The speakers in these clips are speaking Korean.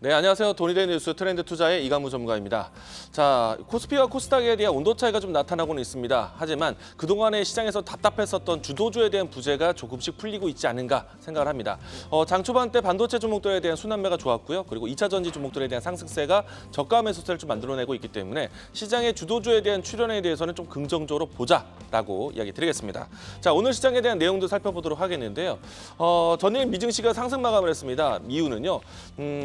네, 안녕하세요. 돈이 되는 뉴스 트렌드 투자의 이강무 전문가입니다. 자, 코스피와 코스닥에 대한 온도 차이가 좀 나타나고는 있습니다. 하지만 그동안에 시장에서 답답했었던 주도주에 대한 부재가 조금씩 풀리고 있지 않은가 생각을 합니다. 장 초반 때 반도체 종목들에 대한 순환매가 좋았고요. 그리고 2차 전지 종목들에 대한 상승세가 저가 매수세를 좀 만들어내고 있기 때문에 시장의 주도주에 대한 출현에 대해서는 좀 긍정적으로 보자라고 이야기 드리겠습니다. 자, 오늘 시장에 대한 내용도 살펴보도록 하겠는데요. 전일 미증시가 상승 마감을 했습니다. 이유는요.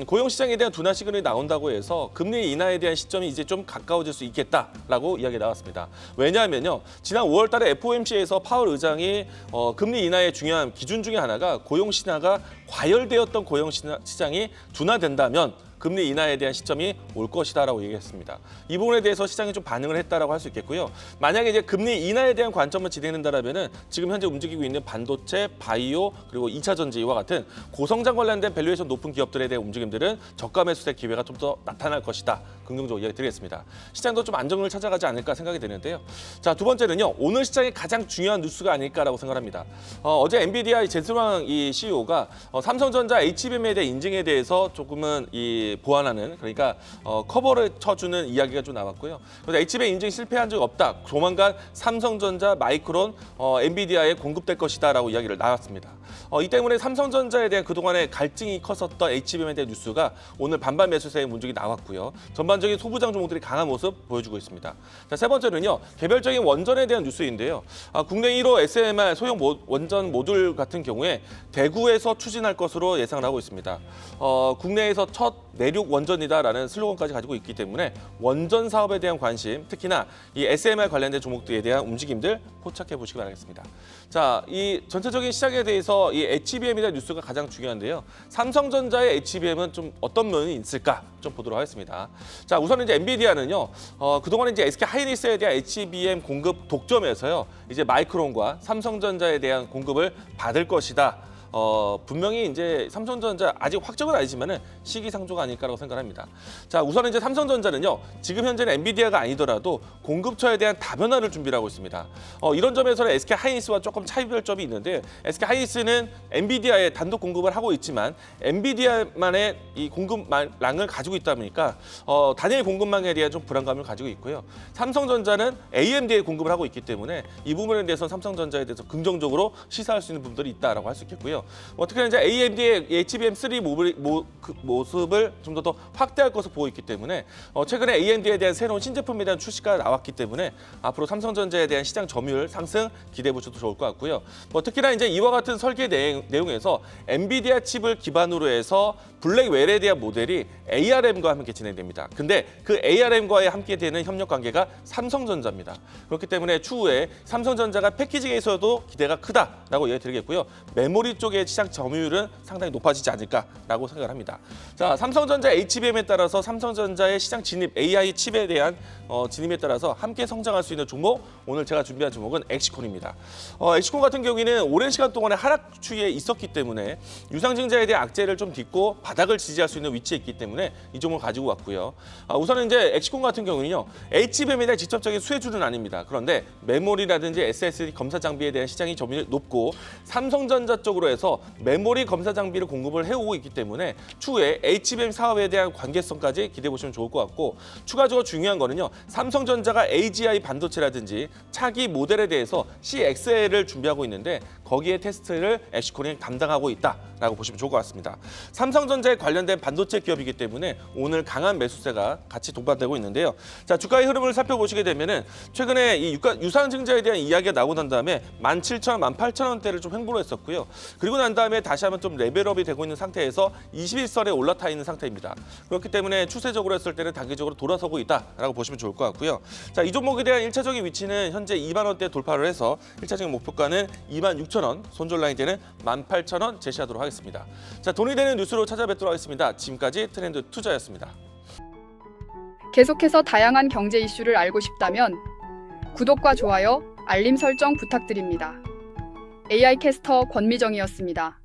고용시장에 대한 둔화 시그널이 나온다고 해서 금리 인하에 대한 시점이 이제 좀 가까워질 수 있겠다라고 이야기 나왔습니다. 왜냐하면요. 지난 5월 달에 FOMC에서 파월 의장이 금리 인하의 중요한 기준 중에 하나가 고용 신화가 과열되었던 고용 시장이 둔화된다면 금리 인하에 대한 시점이 올 것이다라고 얘기했습니다. 이 부분에 대해서 시장이 좀 반응을 했다라고 할 수 있겠고요. 만약에 이제 금리 인하에 대한 관점을 진행된다라면은 지금 현재 움직이고 있는 반도체, 바이오 그리고 2차 전지와 같은 고성장 관련된 밸류에이션 높은 기업들에 대한 움직임들은 저가 매수세 기회가 좀 더 나타날 것이다. 긍정적으로 이야기 드리겠습니다. 시장도 좀 안정을 찾아가지 않을까 생각이 되는데요. 자, 두 번째는요. 오늘 시장의 가장 중요한 뉴스가 아닐까라고 생각합니다. 어제 엔비디아 젠슨왕 이 CEO가 삼성전자 HBM에 대한 인증에 대해서 조금은 보완하는 그러니까 커버를 쳐주는 이야기가 좀 나왔고요. 그래서 HBM 인증 실패한 적 없다. 조만간 삼성전자, 마이크론, 엔비디아에 공급될 것이다라고 이야기를 나왔습니다. 이 때문에 삼성전자에 대한 그동안의 갈증이 컸었던 HBM에 대한 뉴스가 오늘 반반 매수세의 움직임이 나왔고요. 전반적인 소부장 종목들이 강한 모습 보여주고 있습니다. 자, 세 번째는요. 개별적인 원전에 대한 뉴스인데요. 국내 1호 SMR 소형 원전 모듈 같은 경우에 대구에서 추진할 것으로 예상을 하고 있습니다. 국내에서 첫 내륙 원전이다라는 슬로건까지 가지고 있기 때문에 원전 사업에 대한 관심, 특히나 이 SMR 관련된 종목들에 대한 움직임들 포착해 보시기 바라겠습니다. 자, 이 전체적인 시장에 대해서 이 HBM에 대한 뉴스가 가장 중요한데요. 삼성전자의 HBM은 좀 어떤 면이 있을까 좀 보도록 하겠습니다. 자, 우선 이제 엔비디아는요. 그동안 이제 SK 하이닉스에 대한 HBM 공급 독점에서요. 이제 마이크론과 삼성전자에 대한 공급을 받을 것이다. 분명히 이제 삼성전자 아직 확정은 아니지만은 시기상조가 아닐까라고 생각합니다. 자, 우선 이제 삼성전자는요. 지금 현재는 엔비디아가 아니더라도 공급처에 대한 다변화를 준비를 하고 있습니다. 이런 점에서는 SK 하이닉스와 조금 차이별점이 있는데 SK 하이닉스는 엔비디아에 단독 공급을 하고 있지만 엔비디아만의 이 공급망을 가지고 있다 보니까 단일 공급망에 대한 좀 불안감을 가지고 있고요. 삼성전자는 AMD에 공급을 하고 있기 때문에 이 부분에 대해서 삼성전자에 대해서 긍정적으로 시사할 수 있는 부분들이 있다라고 할 수 있겠고요. 특히나 이제 AMD의 HBM3 모습을 좀 더 확대할 것으로 보고 있기 때문에 최근에 AMD에 대한 새로운 신제품에 대한 출시가 나왔기 때문에 앞으로 삼성전자에 대한 시장 점유율 상승 기대해 보셔도 좋을 것 같고요. 특히나 이제 이와 같은 설계 내용에서 엔비디아 칩을 기반으로 해서 블랙웰에 대한 모델이 ARM과 함께 진행됩니다. 근데 그 ARM과의 함께 되는 협력 관계가 삼성전자입니다. 그렇기 때문에 추후에 삼성전자가 패키징에서도 기대가 크다라고 이야기 드리겠고요. 메모리 쪽의 시장 점유율은 상당히 높아지지 않을까라고 생각을 합니다. 자, 삼성전자 HBM에 따라서 삼성전자의 시장 진입 AI 칩에 대한 진입에 따라서 함께 성장할 수 있는 종목, 오늘 제가 준비한 종목은 엑시콘입니다. 엑시콘 같은 경우에는 오랜 시간 동안에 하락 추이에 있었기 때문에 유상증자에 대한 악재를 좀 딛고 바닥을 지지할 수 있는 위치에 있기 때문에 이 종목을 가지고 왔고요. 우선은 이제 엑시콘 같은 경우는요. HBM에 대한 직접적인 수혜주는 아닙니다. 그런데 메모리라든지 SSD 검사 장비에 대한 시장이 점유율이 높고 삼성전자 쪽으로 해서 메모리 검사 장비를 공급을 해오고 있기 때문에 추후에 HBM 사업에 대한 관계성까지 기대해 보시면 좋을 것 같고 추가적으로 중요한 거는요. 삼성전자가 AGI 반도체라든지 차기 모델에 대해서 CXL을 준비하고 있는데 거기에 테스트를 엑시콘이 담당하고 있다라고 보시면 좋을 것 같습니다. 삼성전자에 관련된 반도체 기업이기 때문에 오늘 강한 매수세가 같이 동반되고 있는데요. 자, 주가의 흐름을 살펴보시게 되면은 최근에 이 유상증자에 대한 이야기가 나오고 난 다음에 17,000원, 18,000원대를 좀 횡보를 했었고요. 그리고 난 다음에 다시 한번 좀 레벨업이 되고 있는 상태에서 21선에 올라타 있는 상태입니다. 그렇기 때문에 추세적으로 했을 때는 단기적으로 돌아서고 있다라고 보시면 좋을 것 같고요. 자, 이 종목에 대한 1차적인 위치는 현재 2만 원대 돌파를 해서 1차적인 목표가는 26,000원, 손절 라인대는 18,000원 제시하도록 하겠습니다. 자, 돈이 되는 뉴스로 찾아뵙도록 하겠습니다. 지금까지 트렌드 투자였습니다. 계속해서 다양한 경제 이슈를 알고 싶다면 구독과 좋아요, 알림 설정 부탁드립니다. AI 캐스터 권미정이었습니다.